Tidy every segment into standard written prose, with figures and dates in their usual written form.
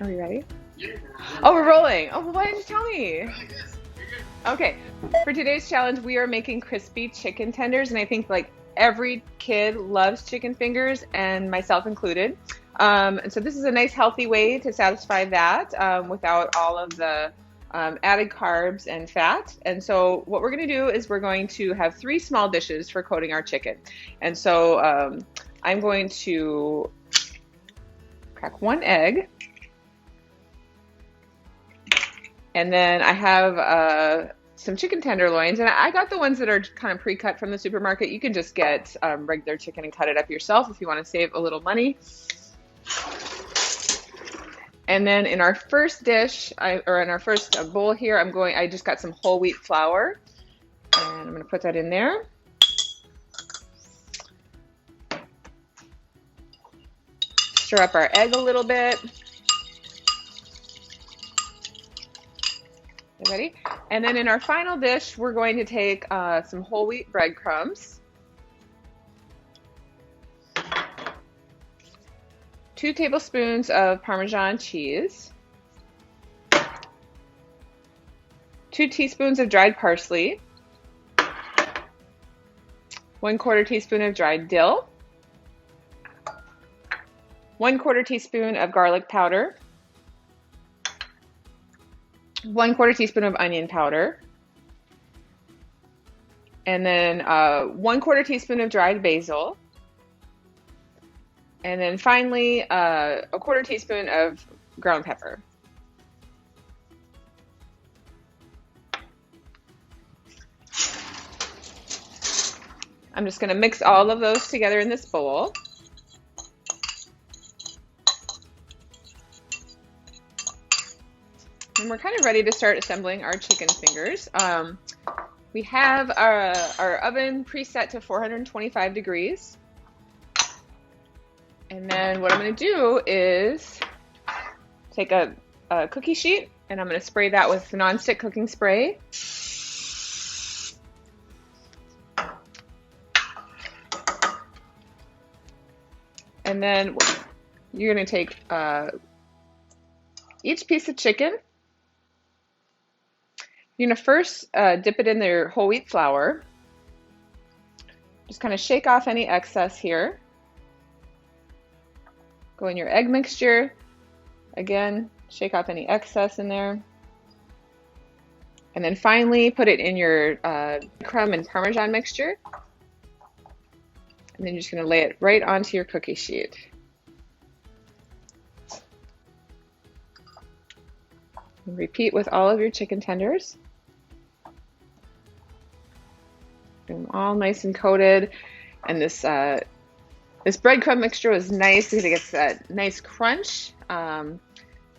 Are we ready? Yeah. Oh, we're rolling. Oh, well, why didn't you tell me? Really good. You're good. Okay, for today's challenge, we are making crispy chicken tenders, and I think like every kid loves chicken fingers, and myself included. And so this is a nice healthy way to satisfy that without all of the added carbs and fat. And so what we're going to do is we're going to have 3 small dishes for coating our chicken. And so I'm going to crack 1 egg. And then I have some chicken tenderloins, and I got the ones that are kind of pre-cut from the supermarket. You can just get regular chicken and cut it up yourself if you want to save a little money. And then in our first dish, or in our first bowl here, I just got some whole wheat flour, and I'm going to put that in there. Stir up our egg a little bit. Ready? And then in our final dish, we're going to take some whole wheat breadcrumbs, 2 tablespoons of Parmesan cheese, 2 teaspoons of dried parsley, 1/4 teaspoon of dried dill, 1/4 teaspoon of garlic powder, 1/4 teaspoon of onion powder, and then 1/4 teaspoon of dried basil, and then finally 1/4 teaspoon of ground pepper. I'm just going to mix all of those together in this bowl. And we're kind of ready to start assembling our chicken fingers. We have our oven preset to 425 degrees. And then what I'm going to do is take a cookie sheet, and I'm going to spray that with Nonstick cooking spray. And then you're going to take each piece of chicken. You're going to first dip it in their whole wheat flour. Just kind of shake off any excess here. Go in your egg mixture. Again, shake off any excess in there. And then finally, put it in your crumb and Parmesan mixture. And then you're just going to lay it right onto your cookie sheet. And repeat with all of your chicken tenders. Get them all nice and coated. And this breadcrumb mixture was nice because it gets that nice crunch that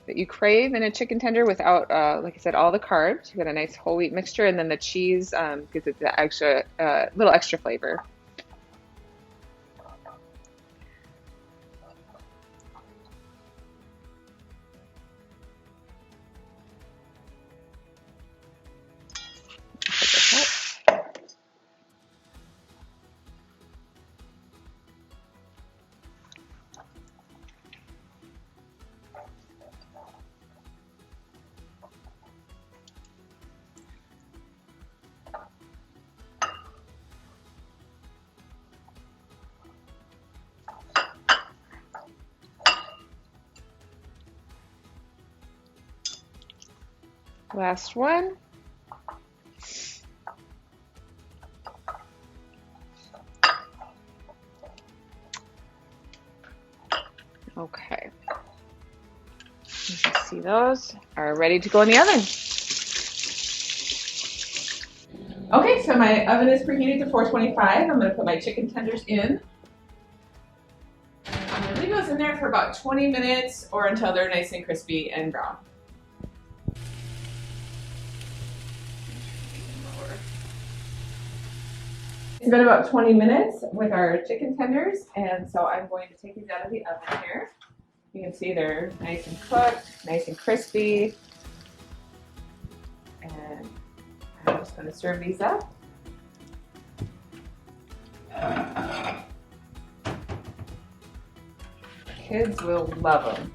you crave in a chicken tender without, like I said, all the carbs. You get a nice whole wheat mixture, and then the cheese gives it the extra, little extra flavor. Last one. Okay. You can see those are ready to go in the oven. Okay, so my oven is preheated to 425. I'm going to put my chicken tenders in. I'm going to leave those in there for about 20 minutes or until they're nice and crispy and brown. It's been about 20 minutes with our chicken tenders, and so I'm going to take these out of the oven here. You can see they're nice and cooked, nice and crispy. And I'm just going to serve these up. Kids will love them.